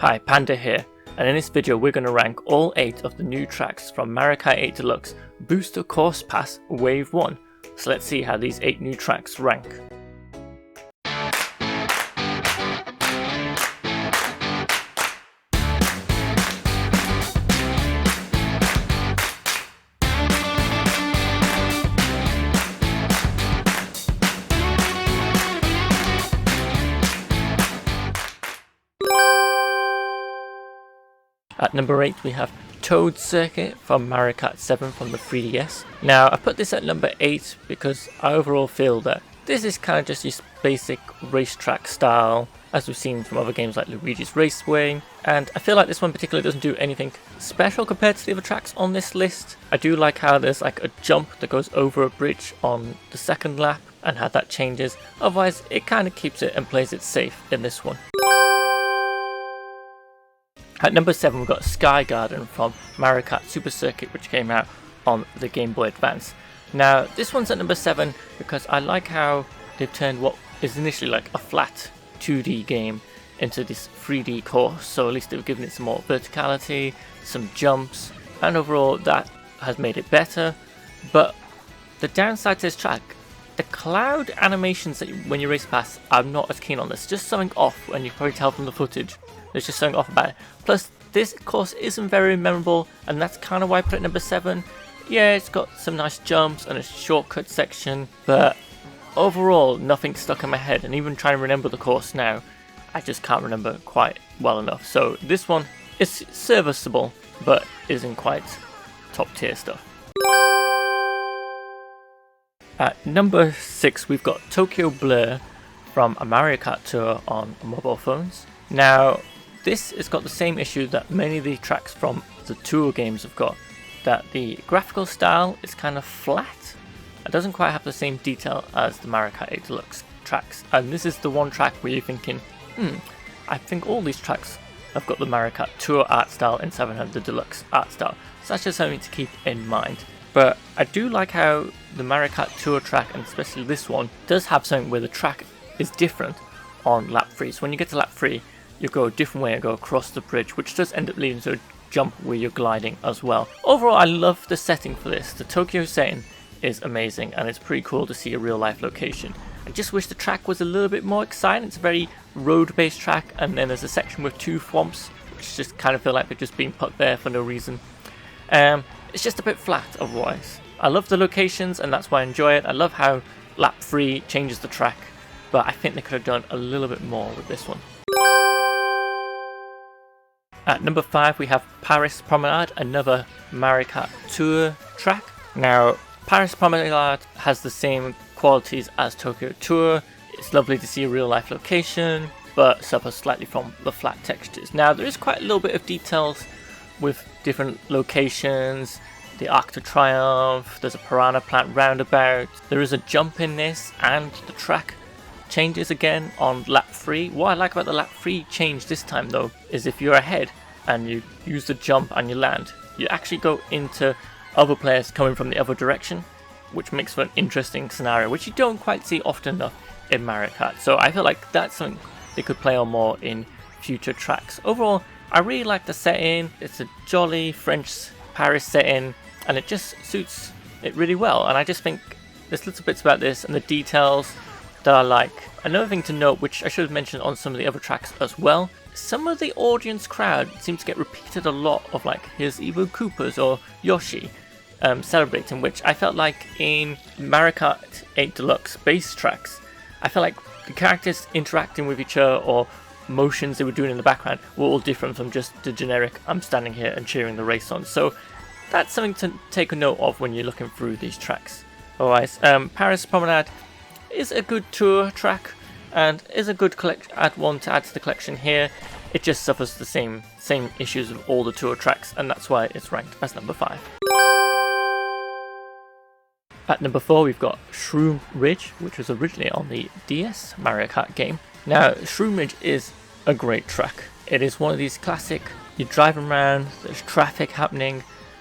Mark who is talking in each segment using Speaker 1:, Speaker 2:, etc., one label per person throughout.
Speaker 1: Hi, Panda here, and in this video we're going to rank all 8 of the new tracks from Mario Kart 8 Deluxe Booster Course Pass Wave 1. So let's see how these 8 new tracks rank. At number 8 we have Toad Circuit from Mario Kart 7 from the 3DS. Now I put this at number 8 because I overall feel that this is kind of just your basic racetrack style as we've seen from other games like Luigi's Raceway, and I feel like this one particularly doesn't do anything special compared to the other tracks on this list. I do like how there's like a jump that goes over a bridge on the second lap and how that changes, otherwise it kind of keeps it and plays it safe in this one. At number 7 we've got Sky Garden from Mario Kart Super Circuit, which came out on the Game Boy Advance. Now this one's at number 7 because I like how they've turned what is initially like a flat 2D game into this 3D course, so at least they've given it some more verticality, some jumps, and overall that has made it better. But the downside to this track, the cloud animations that when you race past, I'm not as keen on this. Just something off, and you can probably tell from the footage. There's just something off about it. Plus, this course isn't very memorable, and that's kind of why I put it at number 7. Yeah, it's got some nice jumps and a shortcut section, but overall, nothing stuck in my head. And even trying to remember the course now, I just can't remember quite well enough. So this one is serviceable, but isn't quite top tier stuff. At number 6, we've got Tokyo Blur from a Mario Kart Tour on mobile phones. Now, this has got the same issue that many of the tracks from the Tour games have got, that the graphical style is kind of flat. It doesn't quite have the same detail as the Mario Kart 8 Deluxe tracks. And this is the one track where you're thinking, I think all these tracks have got the Mario Kart Tour art style instead of the Deluxe art style. So that's just something to keep in mind. But I do like how the Mario Kart Tour track, and especially this one, does have something where the track is different on lap 3. So when you get to lap 3, you go a different way and go across the bridge, which does end up leading to a jump where you're gliding as well. Overall, I love the setting for this. The Tokyo setting is amazing, and it's pretty cool to see a real life location. I just wish the track was a little bit more exciting. It's a very road based track, and then there's a section with 2 thwomps, which just kind of feel like they're just being put there for no reason. It's just a bit flat otherwise. I love the locations, and that's why I enjoy it. I love how lap 3 changes the track, but I think they could have done a little bit more with this one. At number 5 we have Paris Promenade, another Mario Kart Tour track. Now Paris Promenade has the same qualities as Tokyo Tour. It's lovely to see a real life location, but suffers slightly from the flat textures. Now there is quite a little bit of details with different locations. The Arc de Triomphe, there's a piranha plant roundabout, there is a jump in this, and the track changes again on lap 3. What I like about the lap 3 change this time though is if you're ahead and you use the jump and you land, you actually go into other players coming from the other direction, which makes for an interesting scenario which you don't quite see often enough in Mario Kart. So I feel like that's something they could play on more in future tracks. Overall, I really like the setting. It's a jolly French Paris setting, and it just suits it really well. And I just think there's little bits about this and the details that I like. Another thing to note, which I should have mentioned on some of the other tracks as well, some of the audience crowd seems to get repeated a lot of like, here's either Koopas or Yoshi celebrating, which I felt like in Mario Kart 8 Deluxe base tracks, I felt like the characters interacting with each other or motions they were doing in the background were all different from just the generic I'm standing here and cheering the race on. So that's something to take a note of when you're looking through these tracks. Otherwise, Paris Promenade is a good tour track and is a good one to add to the collection here. It just suffers the same issues of all the tour tracks, and that's why it's ranked as number 5. At number 4 we've got Shroom Ridge, which was originally on the DS Mario Kart game. Now Shroom Ridge is a great track. It is one of these classic, you're driving around, there's traffic happening,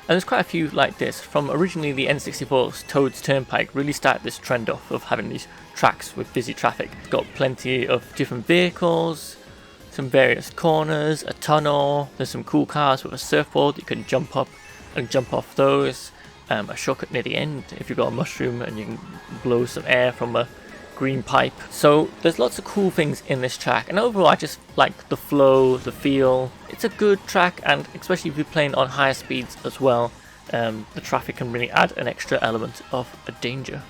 Speaker 1: and there's quite a few like this. From originally the N64's Toad's Turnpike really started this trend off of having these tracks with busy traffic. It's got plenty of different vehicles, some various corners, a tunnel, there's some cool cars with a surfboard that you can jump up and jump off those, a shortcut near the end if you've got a mushroom and you can blow some air from a green pipe. So there's lots of cool things in this track, and overall I just like the flow, the feel. It's a good track, and especially if you're playing on higher speeds as well, the traffic can really add an extra element of a danger.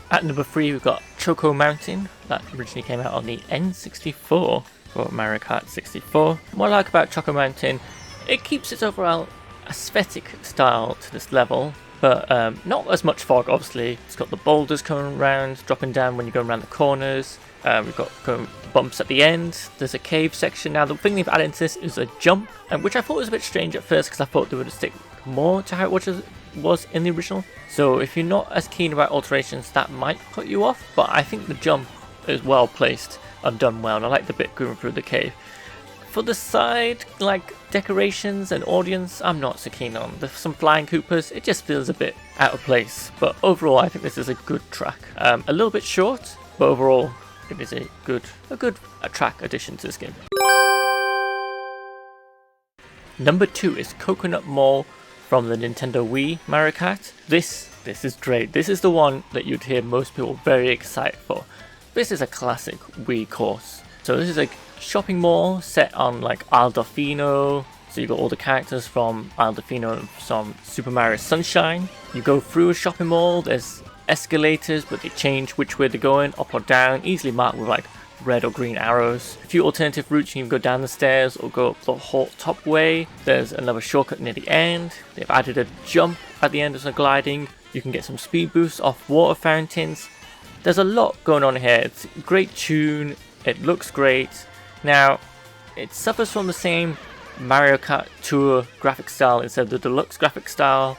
Speaker 1: At number 3 we've got Choco Mountain, that originally came out on the N64 for Mario Kart 64. What I like about Choco Mountain, it keeps its overall aesthetic style to this level, but not as much fog obviously. It's got the boulders coming around, dropping down when you go around the corners. We've got bumps at the end, there's a cave section. Now the thing they've added into this is a jump, and which I thought was a bit strange at first because I thought they would stick more to how it was in the original. So if you're not as keen about alterations, that might put you off, but I think the jump is well placed and done well, and I like the bit going through the cave. For the side, like decorations and audience, I'm not so keen on. There's some flying Koopas, it just feels a bit out of place, but overall I think this is a good track. A little bit short, but overall it is a good track addition to this game. Number 2 is Coconut Mall from the Nintendo Wii Mario Kart. This is great. This is the one that you'd hear most people very excited for. This is a classic Wii course. So this is a shopping mall set on like Isle Delfino. So you got all the characters from Isle Delfino and from Super Mario Sunshine. You go through a shopping mall, there's escalators, but they change which way they're going, up or down, easily marked with like red or green arrows. A few alternative routes, you can go down the stairs or go up the whole top way. There's another shortcut near the end. They've added a jump at the end as a gliding. You can get some speed boosts off water fountains. There's a lot going on here. It's a great tune, it looks great. Now, it suffers from the same Mario Kart Tour graphic style instead of the Deluxe graphic style,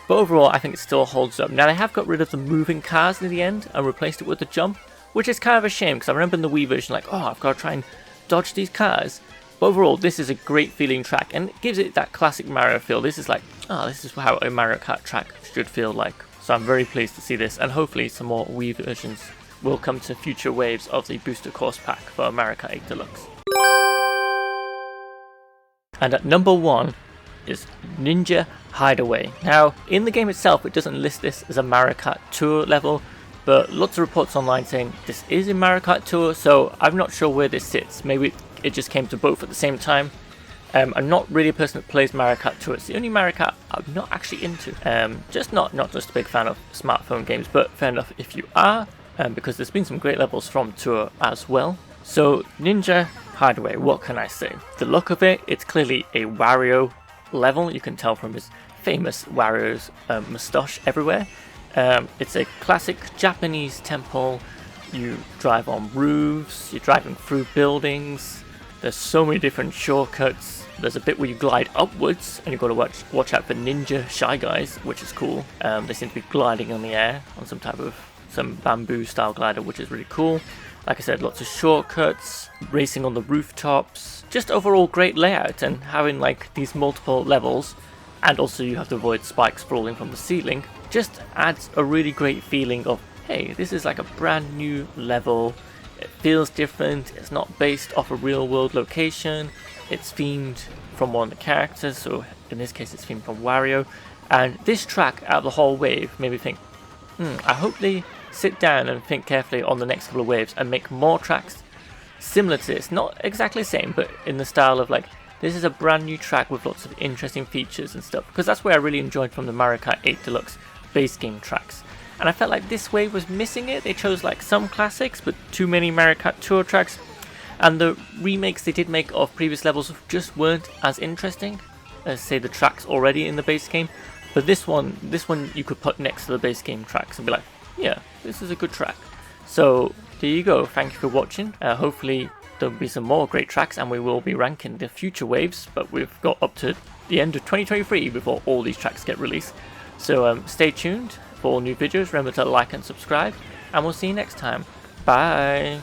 Speaker 1: but overall I think it still holds up. Now they have got rid of the moving cars near the end and replaced it with the jump, which is kind of a shame because I remember in the Wii version like, oh, I've got to try and dodge these cars. But overall this is a great feeling track and it gives it that classic Mario feel. This is like, oh, this is how a Mario Kart track should feel like. So I'm very pleased to see this, and hopefully some more Wii versions will come to future waves of the booster course pack for Mario Kart 8 Deluxe. And at number 1 is Ninja Hideaway. Now in the game itself it doesn't list this as a Mario Kart Tour level, but lots of reports online saying this is in Mario Kart Tour, so I'm not sure where this sits. Maybe it just came to both at the same time. I'm not really a person that plays Mario Kart Tour. It's the only Mario Kart I'm not actually into. Just not just a big fan of smartphone games, but fair enough if you are, because there's been some great levels from Tour as well. So Ninja Hideaway, what can I say? The look of it, it's clearly a Wario level. You can tell from his famous Wario's moustache everywhere. It's a classic Japanese temple. You drive on roofs, you're driving through buildings. There's so many different shortcuts. There's a bit where you glide upwards and you've got to watch out for ninja Shy Guys, which is cool. They seem to be gliding in the air on some bamboo style glider, which is really cool. Like I said, lots of shortcuts, racing on the rooftops, just overall great layout, and having like these multiple levels, and also you have to avoid spikes falling from the ceiling, just adds a really great feeling of, hey, this is like a brand new level. It feels different, it's not based off a real world location, it's themed from one of the characters, so in this case it's themed from Wario. And this track out of the whole wave made me think, I hope they sit down and think carefully on the next couple of waves and make more tracks similar to this. Not exactly the same, but in the style of like, this is a brand new track with lots of interesting features and stuff, because that's what I really enjoyed from the Mario Kart 8 Deluxe base game tracks. And I felt like this wave was missing it. They chose like some classics, but too many Mario Kart Tour tracks. And the remakes they did make of previous levels just weren't as interesting as, say, the tracks already in the base game. But this one you could put next to the base game tracks and be like, yeah, this is a good track. So there you go. Thank you for watching. Hopefully there'll be some more great tracks and we will be ranking the future waves. But we've got up to the end of 2023 before all these tracks get released. So stay tuned for all new videos. Remember to like and subscribe, and we'll see you next time. Bye!